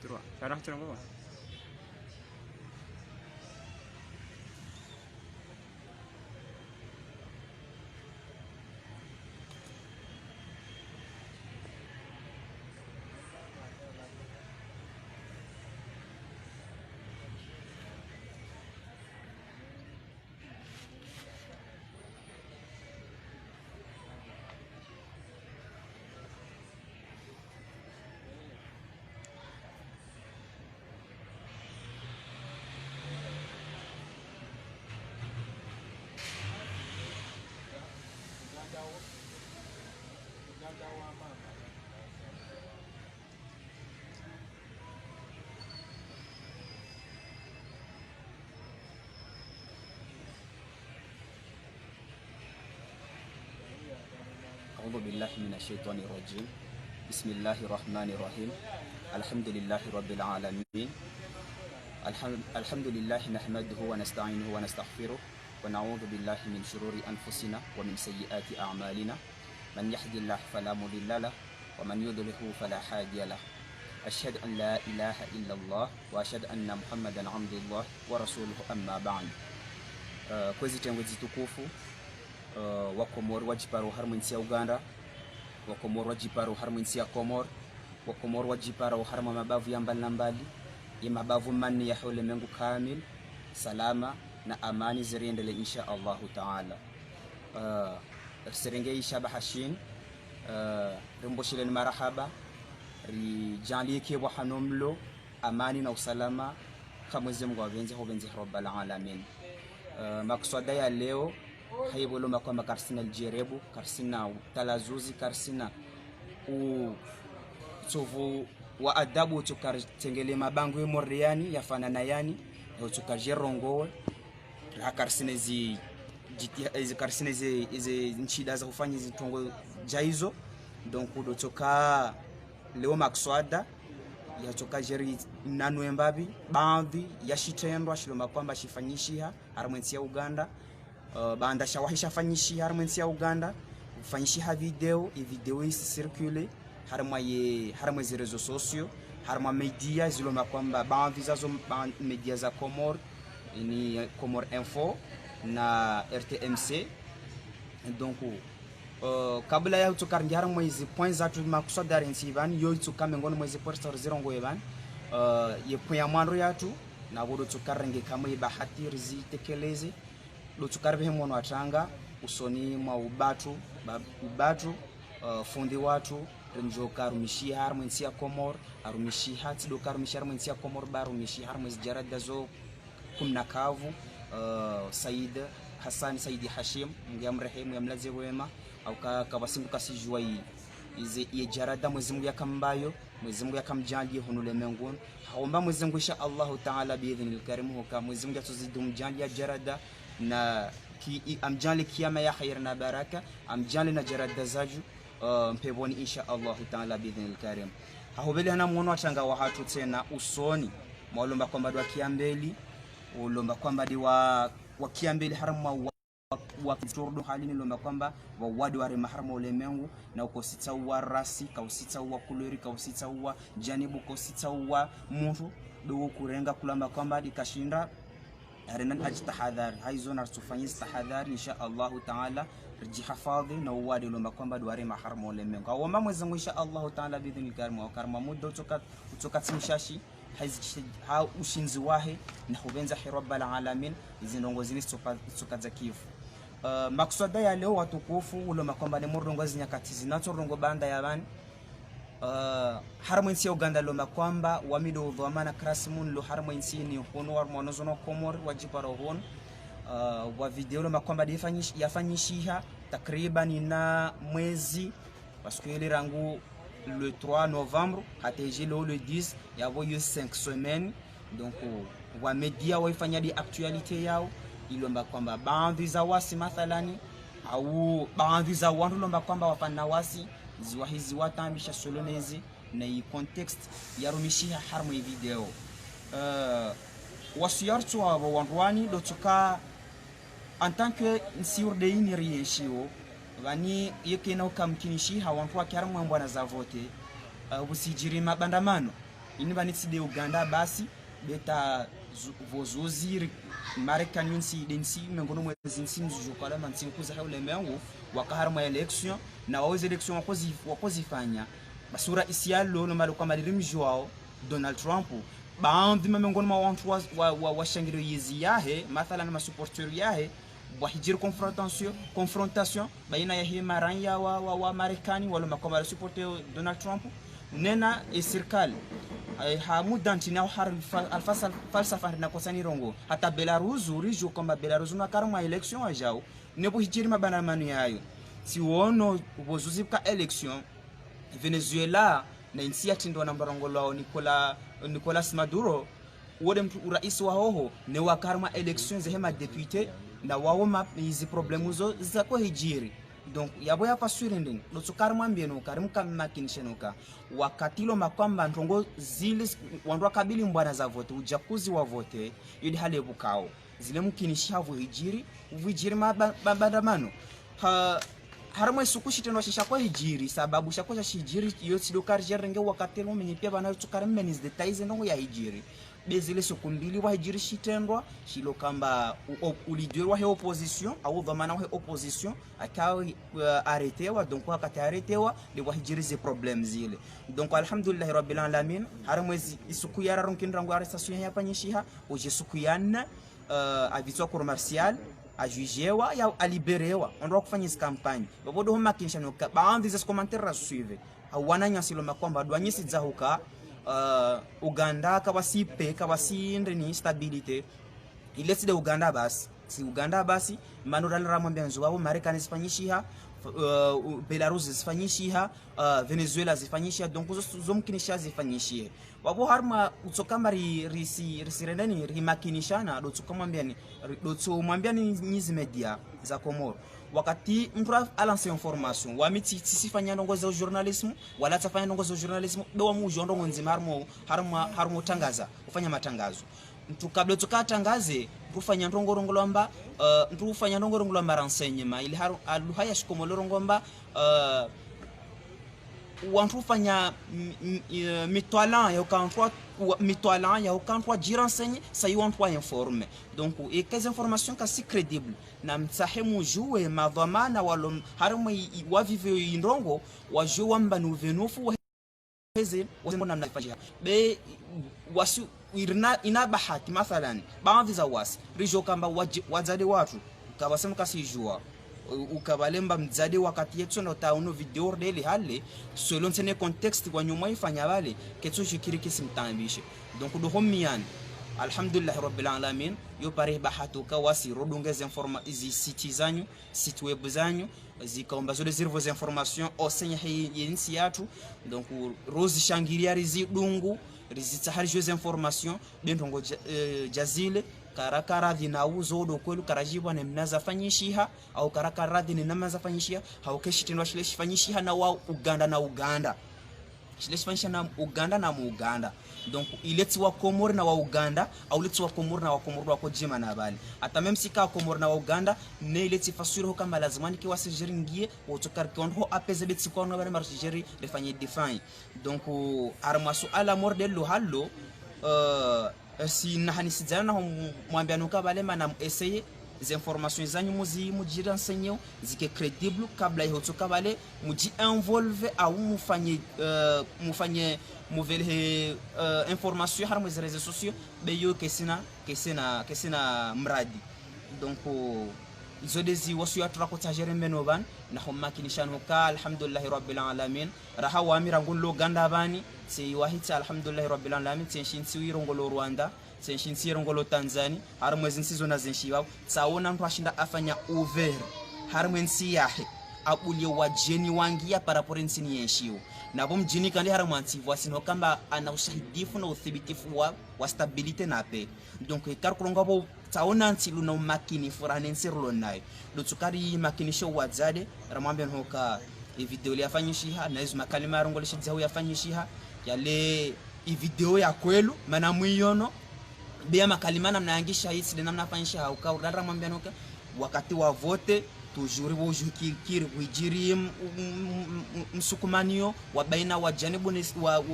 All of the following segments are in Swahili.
droit. Alors tu l'envoies. أعوذ بالله من الشيطان الرجيم. بسم الله الرحمن الرحيم. الحمد لله رب العالمين. الحمد لله نحمده ونستعينه ونستغفره ونعوذ بالله من شرور أنفسنا ومن سيئات أعمالنا. من يهد الله فلا مضل له ومن يضلل فلا هادي له. أشهد أن لا إله إلا الله وأشهد أن محمدا عبد الله ورسوله أما بعد. Kwezi tengwezi tukufu wakomori wajiparo harmu nsi ya Uganda, wakomori wajiparo harmu nsi ya Komor, wakomori wajiparo harmu mabavu ya mbali na mbali, mabavu manni ya ulimwengu kamil, salama na amani ziriendele insha Allahu Ta'ala. Serengei shabahashin rimboshile ni marahaba rijalie kiwa hanomlo amani na usalama kamwezi Mungu avenze hovenze rabbal alamin. Makswada ya leo haibolo kwamba karsina aljerebu, karsina talazuzi, karsina utovu wa adabu tukartengele mabango ya moriani yafanana yani tukajerongowe la karsina zi karsina zi nchida za kufanya zitongo jaizo. Donc dotoka leo makswada ya toka jeri nanu embabi baadhi ya shitendwa shiloma kwamba shifanyishiha haramwensi ya Uganda. Banda shawahisha fanyishi harmwensi ya Uganda fanyishiha video isi circule harma zi réseaux sociaux harma media ziloma kwamba baadhi zazo media za Comores ni Comores Info na RTMC. Donc kabla ya utukar njara mwezi point za tu makusada rensi ban yo tukame ngono mwezi portal zirongo yeban ye point mwanro ya tu na bodo tukarenge kama bahati rizi tekeleze do tukarbe mwono atanga usoni mwa ubatu fundi watu renjo karumishi harmwensi ya Comores arumishi hati do karumishi harmwensi ya Comores barumishi harmwensi jarada zo kumna kavu Said Hassan Saidi Hashim ngamrehemu ya mlaze wema au kabasimbu kasijua ye jarada mwezi Mungu yakambayo mwezi Mungu yakamjalie hunule mengun haomba mwezi Mungu insha Allahu Ta'ala biidhnil karim huka mwezi Mungu atuzidi mjalie jarada na ki amjali kiyama ya khair na baraka amjali na jarada zaju mpeboni insha Allahu Ta'ala biidhnil karim. Hahobeli hana muono atanga wa hatu tena usoni maulomba kwamba dwa kiambeli ulomba kwamba di wa kiambeli haramu wa kiturdu halini lomba kwamba wa wadi wa maharamu ulemengu na ukosita wa rasi kausita wa kulori kausita wa janibu kausita wa mtu do kurenga kulamba kwamba dikashinda arena ajtahadhari haizo na tufanyie tahadhari insha Allahu Ta'ala rjihafadhi na wadi lomba kwamba dware maharamu ulemengu au mama mwezi insha Allahu Ta'ala bidhni karim wa karma muda utoka timshashi ha ushinzi wahe na hubenza rabbal alamin izindongozini soka za kifu. Makswada ya leo watukufu uloma kwamba ni murdongozi nyakati zinazorongo banda ya bani haramwensi ya Uganda loma kwamba wamido dhamana krasimun lo haramwensi ni hono wa mwonozono Comores wajiparo hono wa video loma kwamba yafanyishiha takriban na mwezi parce rangu le 3 novembre hateje le 10 yavo yo 5 semaines. Donc wa media waifanya di actualite yao ilomba kwamba baadhi za wasi mathalani au baadhi za wandu lomba kwamba wafanya wasi ziwa hizi watambisha solonezi na i context ya rumishiha harmu video wasiyartu wa wandwani dotuka en tant que sur de inirieshio vani yeke na ukamkinishi hawantu wa kiaramu mbwana za vote usijiri mabandamano inivanitsi de Uganda basi beta vozuzi Marekani nsi densi mengono mwezi nsi mzujukala mansi kuza haule mengu wakaharma election na waweze election wakozifanya basura isialo no maluka malirimjo wao Donald Trump baadhi mengono mwa watu wa shangiro yizi yahe mathalan ma supporter yahe wahijiri confrontation baina ya hii maranya wa Marekani wala makoma supporter Donald Trump nena serikali hamudanti na falsafa na kosani rongo hata Belarus urijo kwamba Belarus na karma election ajao nebo hijiri mabana manu yayo si wono ubozuzi ka election Venezuela na insi atindo na mbarongolo Nicolas Maduro wode mtu urais wa hoho ne wa karma election zehema député na wao hizi problemu zo zako hijiri donc yabo ya pasure ndeni lotukarma mbieno karim kamakinishenoka wakatilo makwamba ntongo zile wandwa kabili mbwana za vote ujakuzi wa vote yidi hale bukao zile mkinisha vujiri mabandamano haramo sukushitendo shishako hijiri sababu shako shijiri yo sidokar jerenge wakatelo menye pia bana tukarem menis details ndongo ya hijiri bezile sokumbili wa hijiri shitendwa shilo kamba ulidwe wa opposition au dhamana wa opposition akawa arrêtewa donc wakati arrêtewa de wa hijiri ze problème zile donc alhamdulillah rabbil alamin haramo isuku yara ronkinrango arrestation ya panyishiha oje sukuyana aviso commercial ajujewa ya aliberewa ondoa kufanya hizo kampani bobodo homa kinshano baadhi za commentaires Suivez hawana nyasilo makwamba dwanyisi zahuka Uganda kawasipe kawasindeni stability ile side Uganda basi si Uganda basi manura ramwambia nzo wao Marekani zifanyishiha Belarus zifanyishiha Venezuela zifanyishiha donc zomkinisha zifanyishie wabo harma utokamba risirendani rimakinishana dotsomwambia ni nyizi media za Komoro wakati mtu alanse information wamiti sifanya ndongozo journalism wala tafanya ndongozo journalism do wamujo ndongo nzima harmo tangaza ufanya matangazo mtu kabla tukatangaze ufanya ndongorongolomba ufanya ndongorongolomba renseignement ili aluhaya shikomolorongomba wantu fanya mitoalan ya ukantwa jirenseigner ça y wantu informer donc et quelles informations kasi crédible na mtsahemu juwe madhamana walo harimo wa vive indongo wa juwa mbanu venufu heze wazembona mnafanya be wasu ina bahati mathalan baadhi za wasi rijo kamba wazade watu kabasema kasi jua ukabalemba mzade wakati yetu na utaono video dele hale selon tene contexte kwa nyuma ifanya bale ketso shikiri kisimtambishe donc do homian alhamdulillah rabbil alamin yo pare bahatu ka wasi rodongeza informa izi site zanyu site web zanyu zikaomba zole zirvo information osenya yensi yatu donc rose shangiria rizi dungu rizitahari jwe information bentongo jazile karakara dhina uzo do kwelu karajibwa ne mnaza fanyishiha au karakara dhina namaza fanyishiha haukeshitindwa shile fanyishiha na wa Uganda shile fanyisha na Uganda na Uganda donc ileti wa Komori na wa Uganda au ileti wa Komori na wa Komori wako jima na bali hata même sika Komori na wa Uganda ne ileti fasuri kama lazimani ki wasijiringie utokar kondo apeze beti kwa na bali marjeri defanye define donc armasu ala mordelo hallo si nahani sijana mwambia nuka bale mana essayer les informations zanyu muji renseigner zike credible kabla yotoka bale muji involve au mufanye muvele information harmo les réseaux sociaux beyo kesina mradi donc izodezi wasu ya turakotajere menoban na homakinishano ka alhamdulillah rabbil alamin raha wa mirangolo ganda bani si wahita alhamdulillah rabbil alamin tenshinsi wirongolo Rwanda tenshinsi wirongolo Tanzania harmwezi nsizo na zenshiwa saona mtu ashinda afanya over harmwensi yahe abulie wajeni wangia paraporensi ni yenshiwo nabo mjini kandi harmwanti wasino kamba ana ushahidifu na uthibitifu wa stabilite na pe donc karkulongabo taona ntilu na makini furanensi rolonai dotukari makinisho wadzade ramwambia nhoka video yafanyishiha na hizo makalima yarongolesha dzao yafanyishiha yale video ya kwelu mana muiyono bia makalima namna yangisha hisi namna fanyisha uka ramwambia nhoka wakati wa vote tujuri wojukiri wijiri msukumanio wa baina wa janibu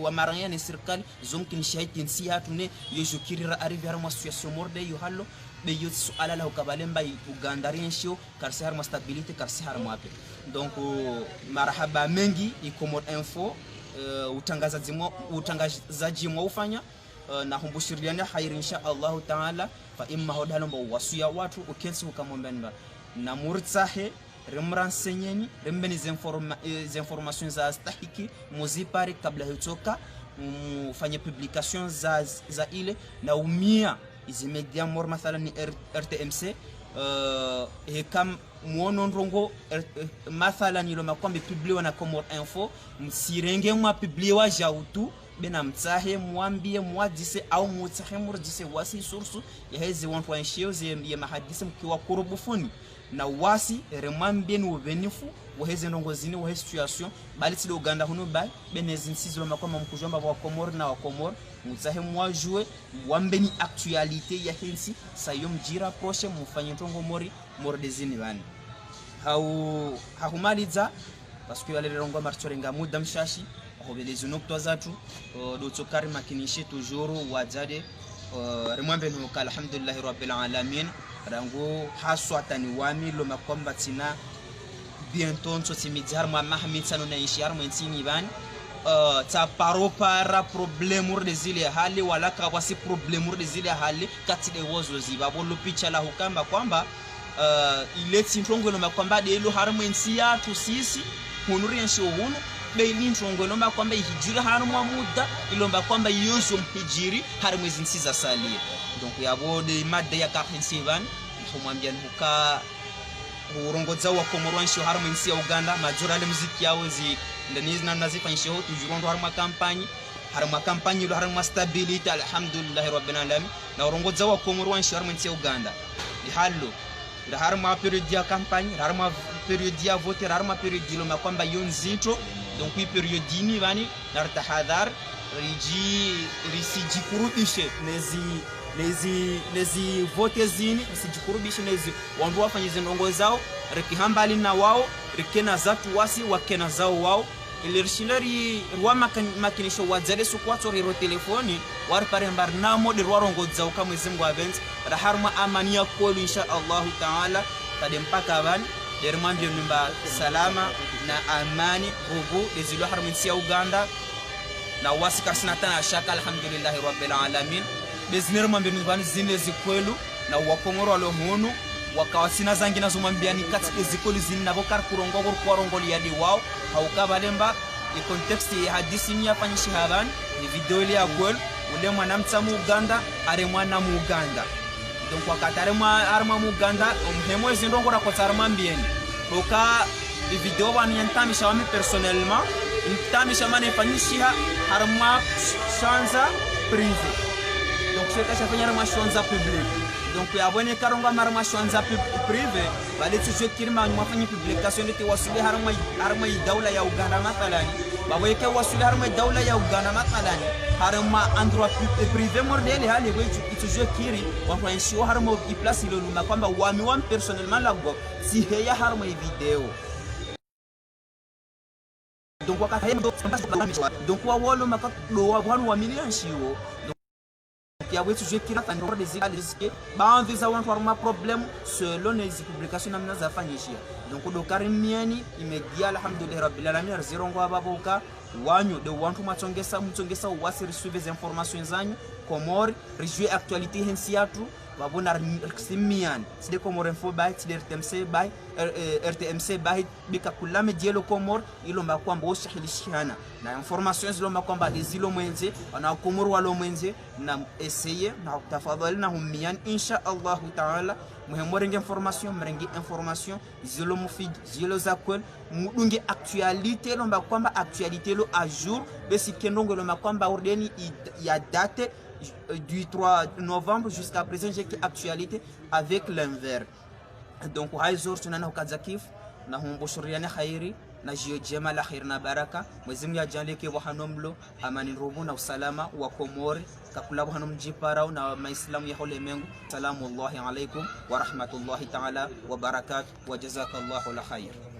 wa maranya ni serikali zomkin shaitin siyatu ne yojukiri ra arrive har association morde yo hallo be yo suala la ukabalemba Uganda riensho karsi har stabilité karsi har mape. Donc marhaba mengi ikomod info utangazaji mwa ufanya na humbushiriana khairi insha Allah taala fa imma hodalo mbo wasuya watu ukensi ukamwambia na murtsahe remransenyeni rembeni informations za stahiki muzipari kabla hutoka mfanye publication za ile na umia izi media mor mathalan ni RTMC kam muono ndrongo mathalan ilo makwambe publiwa na Comor Info msirenge mwa publiwa jautu bena mtsahe mwambie mwadise au mutsahe murdise wasi source ya hezi wantu wa nshio ya mahadisi mkiwa kurubufuni na wasi remambie ni ubenifu waheze ndongozini wahe situation bali tile Uganda hunu bai benezi nsizilo makoma mkujomba wa Comor na wa Comor mutsahe mwajue wambeni actualite ya hensi sayo mjira proche mufanye ntongo mordezini bani hahumaliza parce que wale rongo martorenga muda mshashi hobelezi nokto zatu dotokari makinishi toujours wajade remwambe no alhamdulillah rabbil alamin rango haswatani wami lo makomba tina bientôt so simidjar ma mahmid sanu na ishar mwensini ban ta para problème de zile hali wala ka wasi problème de zile hali kati de wozo ziba bolo picha la hukamba kwamba ile tsintongo lo makomba de lo harmwensi ya tu sisi hunuri ensho hunu beili ntongo lomba kwamba ihijiri hanu muda ilomba kwamba yozo mpijiri hari mwezi nsiza salie. Donc yabode made ya 47 kumwambia nuka urongoza wa Komorwansho hari mwezi ya Uganda majora le muziki yao zi ndani na nazifanyisha ho tujurondo hari ma kampanye lo hari ma stability alhamdulillah rabbil alamin na urongoza wa Komorwansho hari mwezi ya Uganda ihalo da hari ma period ya kampanye hari ma period ya vote hari ma period lo makwamba yonzito. Donc oui periodini vani nartahadhar risiji kurudishe nezi vote zini risiji kurudishe nezi wandu wafanyize ndongo zao rekihambali na wao rikena zatu wasi wakena zao wao ilirshilari rwa makinisho wadzale sukwato riro telefoni war parembar na mode rwarongo zao kama zimgo event raharma amania kolu insha Allah taala tadempaka vani dermambio nimba salama na amani rubu dezilo harminsi ya Uganda na wasi karsina tana shaka alhamdulillah rabbil alamin beznero mambio nimba zine zikwelu na wakongoro alohunu wakawasina zangina zumambiani kati ezikoli zini nabo kar kurongo korongoli yadi wao haukabalemba i context ya hadisi ni afanyishi habani ni video ile ya kwelu ule mwana mtamu Uganda are mwana mu Uganda. Donc wakatare arma mu Uganda umhemo zindongo ra kotarma mbieni boka di video wani yantamisha wami personnellement ntamisha mane fanyisha harma shanza privé. Donc c'est ça fanyara ma shanza public. Donc yabone karonga marma shanza privé bali tujue kirma mwafanyi publication niti wasuli harma dawla ya Uganda mathalani baweke wasuli harma dawla ya Uganda mathalani harma endroit privé mordeli hali weju itujue kiri wafanyishi harma i place ile luma kwamba wami personnellement la go si heya harma video. Donc wakati donc wawolo makalo wa million shiwo qui a toujours qui a un des risques ba envisa want war problème selon les publications namna za fanyishia. Donc do karimiani imedia alhamdulillah rabbil alamin zirongo ababoka wanyu de wantu mutongesa wasi Suivez informations zanyu Comor rejue actualité hensiatu babona simian side Comor info by side RTMC by bika kulame dielo Comor ilomba kwamba oshahilishana na informations ilomba kwamba dezilo mwenze na Comor walo mwenze na essayer na tafadhali na humian insha Allah taala muhemorenge information zilo mufid zilo zakwel mudunge actualité lomba kwamba actualité lo à jour besi kendongo lomba kwamba ordeni ya date du 3 novembre jusqu'à présent j'ai actualité avec l'envers. Donc haizor tunana ukazakif na humboshuriana khairi na jio jema la khair na baraka. Mwezi Mungu ajalike wa hanomlo amani rubu na usalama wa Komori kakula hanom jiparao na maislamu ya ulimwengu. Salamu alaykum wa rahmatullahi ta'ala wa barakatuh wa jazakallahu la khair.